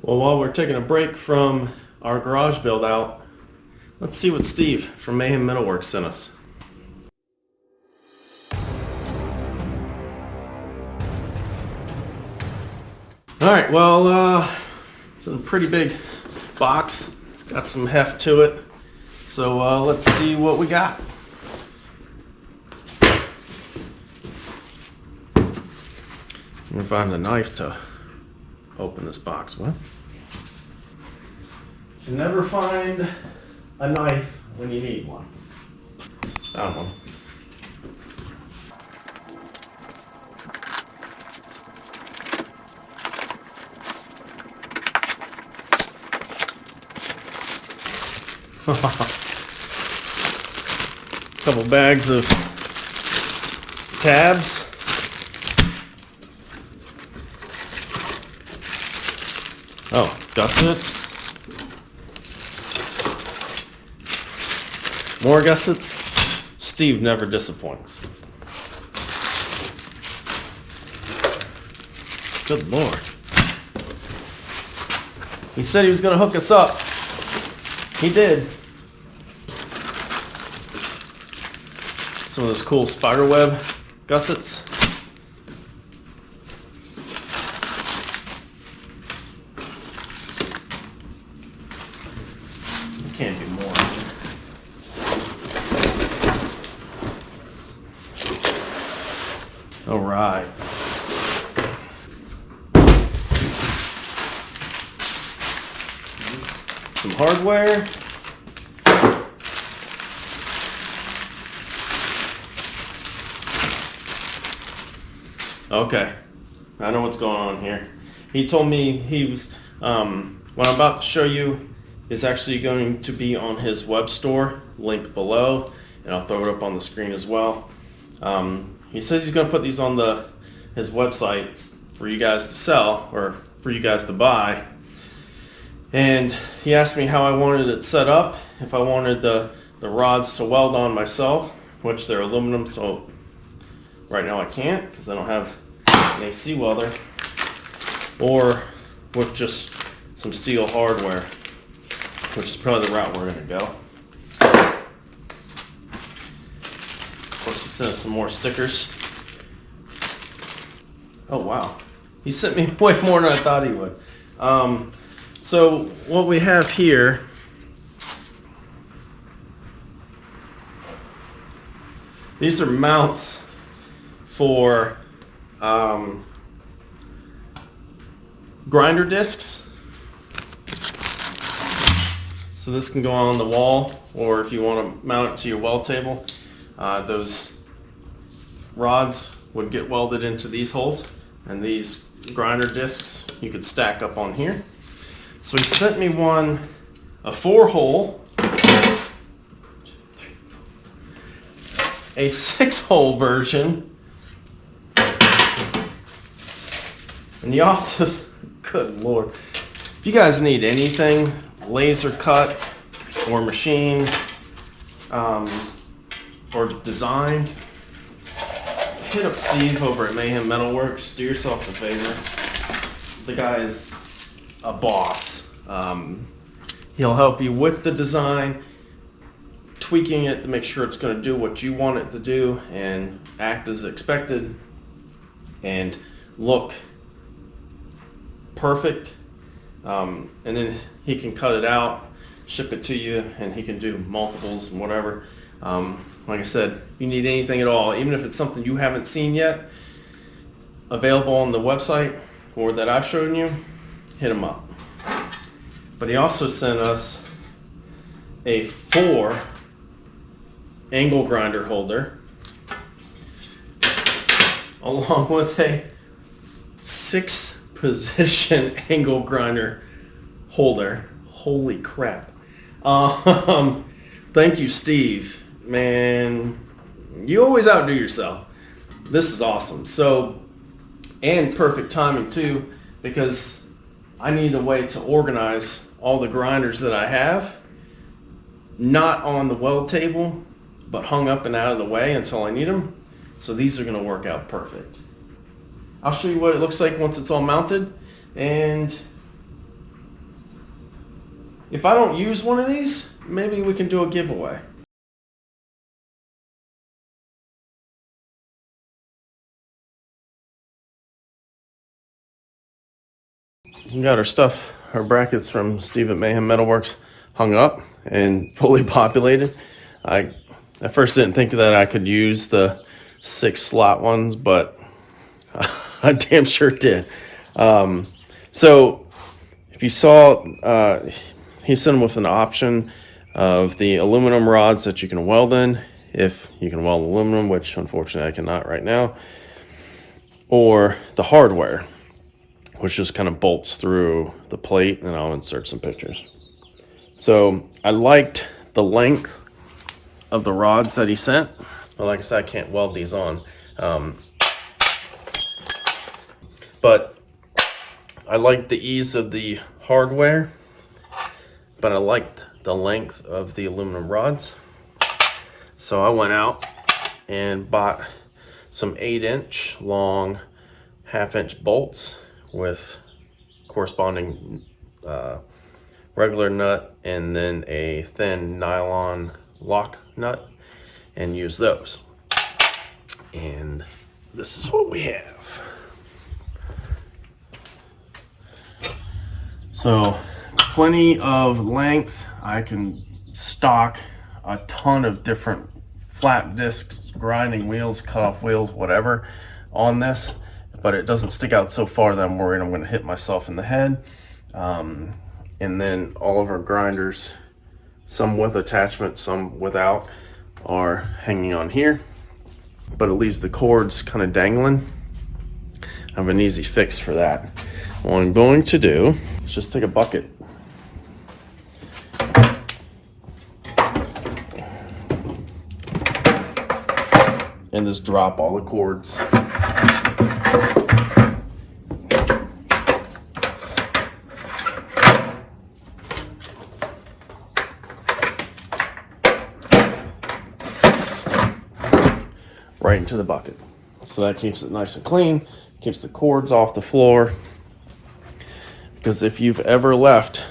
Well, while we're taking a break from our garage build out, let's see what Steve from Mayhem Metal Works sent us. Alright, well, it's a pretty big box. It's got some heft to it. So let's see what we got. I'm gonna find a knife to open this box with. You never find a knife when you need one. Found one. Couple bags of tabs. Oh, gussets. More gussets. Steve never disappoints. Good Lord. He said he was going to hook us up. He did. Some of those cool spiderweb gussets. There can't be more. All right. Some hardware. Okay, I know what's going on here. He told me he was, what I'm about to show you is actually going to be on his web store, link below, and I'll throw it up on the screen as well. He says he's going to put these on his website for you guys to sell, or for you guys to buy. And he asked me how I wanted it set up, if I wanted the rods to weld on myself, which they're aluminum, so right now I can't because I don't have an AC welder, or with just some steel hardware, which is probably the route we're going to go. Of course, he sent us some more stickers. Oh wow, he sent me way more than I thought he would. So what we have here these are mounts for grinder discs. So this can go on the wall, or if you want to mount it to your weld table, those rods would get welded into these holes, and these grinder discs you could stack up on here. So he sent me one, a 4-hole, a 6-hole version, and he also, good Lord, if you guys need anything laser cut or machined or designed, hit up Steve over at Mayhem Metal Works. Do yourself a favor. The guy is a boss. He'll help you with the design, tweaking it to make sure it's going to do what you want it to do and act as expected and look perfect. And then he can cut it out, ship it to you, and he can do multiples and whatever. Like I said, if you need anything at all, even if it's something you haven't seen yet, available on the website or that I've shown you, hit him up. But he also sent us a 4 angle grinder holder along with a 6 position angle grinder holder. Holy crap. Thank you, Steve. Man, you always outdo yourself. This is awesome. So, and perfect timing too, because I need a way to organize all the grinders that I have, not on the weld table, but hung up and out of the way until I need them. So these are going to work out perfect. I'll show you what it looks like once it's all mounted, and if I don't use one of these, maybe we can do a giveaway. We got our stuff, our brackets from Steve at Mayhem Metal Works hung up and fully populated. I at first didn't think that I could use the 6 slot ones, but I damn sure did. So if you saw, he sent them with an option of the aluminum rods that you can weld in, if you can weld aluminum, which unfortunately I cannot right now, or the hardware, which just kind of bolts through the plate, and I'll insert some pictures. So I liked the length of the rods that he sent, but like I said, I can't weld these on. But I liked the ease of the hardware, but I liked the length of the aluminum rods. So I went out and bought some 8-inch long 1/2-inch bolts with corresponding regular nut and then a thin nylon lock nut, and use those. And this is what we have. So plenty of length. I can stock a ton of different flat discs, grinding wheels, cut off wheels, whatever on this, but it doesn't stick out so far that I'm worried I'm going to hit myself in the head. And then all of our grinders, some with attachment, some without, are hanging on here, but it leaves the cords kind of dangling. I have an easy fix for that. What I'm going to do is just take a bucket and just drop all the cords. Right into the bucket. So that keeps it nice and clean, keeps the cords off the floor. Because if you've ever left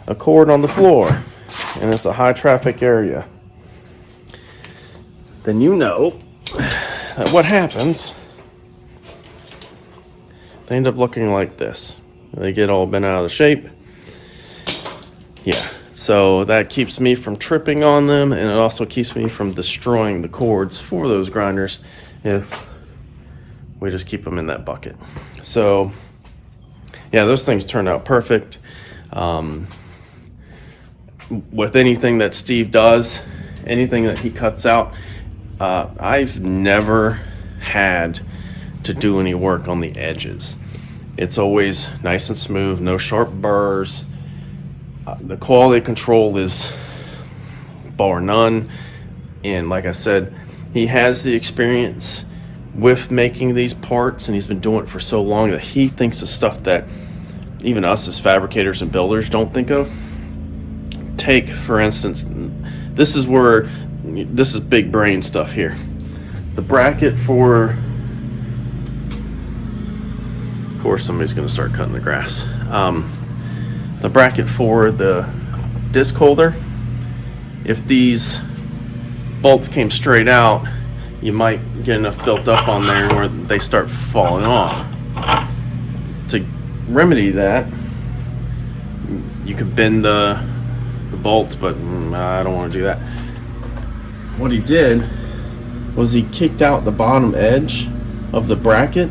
a cord on the floor and it's a high traffic area, then you know that what happens, they end up looking like this. They get all bent out of shape. Yeah, so that keeps me from tripping on them, and it also keeps me from destroying the cords for those grinders if we just keep them in that bucket. So yeah, those things turned out perfect. With anything that Steve does, anything that he cuts out, I've never had to do any work on the edges. It's always nice and smooth, no sharp burrs. The quality control is bar none. And like I said, he has the experience with making these parts, and he's been doing it for so long that he thinks of stuff that even us as fabricators and builders don't think of. Take, for instance, this is big brain stuff here. The bracket for, of course somebody's going to start cutting the grass. The bracket for the disc holder, if these bolts came straight out, you might get enough built up on there where they start falling off. To remedy that, you could bend the bolts, but I don't want to do that. What he did was he kicked out the bottom edge of the bracket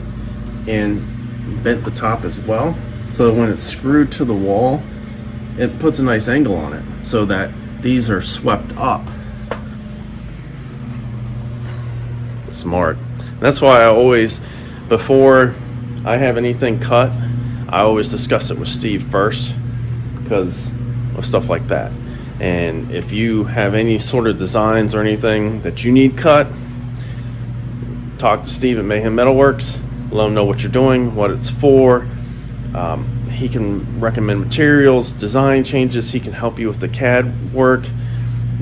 and bent the top as well, so that when it's screwed to the wall, it puts a nice angle on it so that these are swept up. Smart. That's why I always, before I have anything cut, I always discuss it with Steve first, because of stuff like that. And if you have any sort of designs or anything that you need cut, talk to Steve at Mayhem Metal Works. Let him know what you're doing, what it's for. He can recommend materials, design changes. He can help you with the CAD work.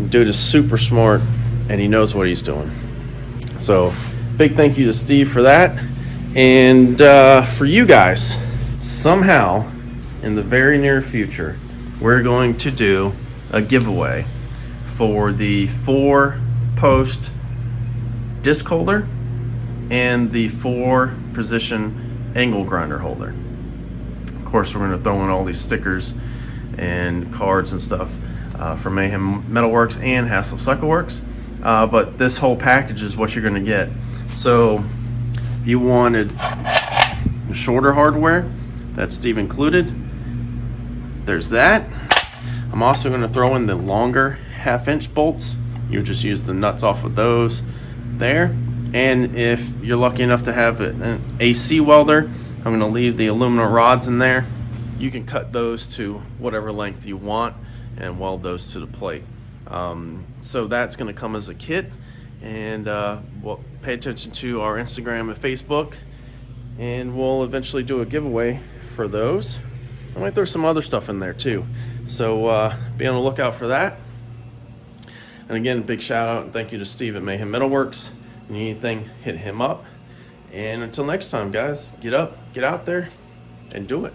Dude is super smart, and he knows what he's doing. So big thank you to Steve for that. And for you guys, somehow in the very near future, we're going to do a giveaway for the 4-post disc holder and the 4-position angle grinder holder. Of course, we're going to throw in all these stickers and cards and stuff for Mayhem Metal Works and Haslip Cycle Works. But this whole package is what you're going to get. So if you wanted shorter hardware, that's Steve included. There's that. I'm also going to throw in the longer 1/2-inch bolts. You just use the nuts off of those there. And if you're lucky enough to have an AC welder, I'm going to leave the aluminum rods in there. You can cut those to whatever length you want and weld those to the plate. So that's going to come as a kit, and we'll pay attention to our Instagram and Facebook, and we'll eventually do a giveaway for those. I might throw some other stuff in there too, so be on the lookout for that. And again, big shout out and thank you to Steve at Mayhem Metal Works. If you need anything, hit him up. And until next time, guys, get up, get out there, and do it.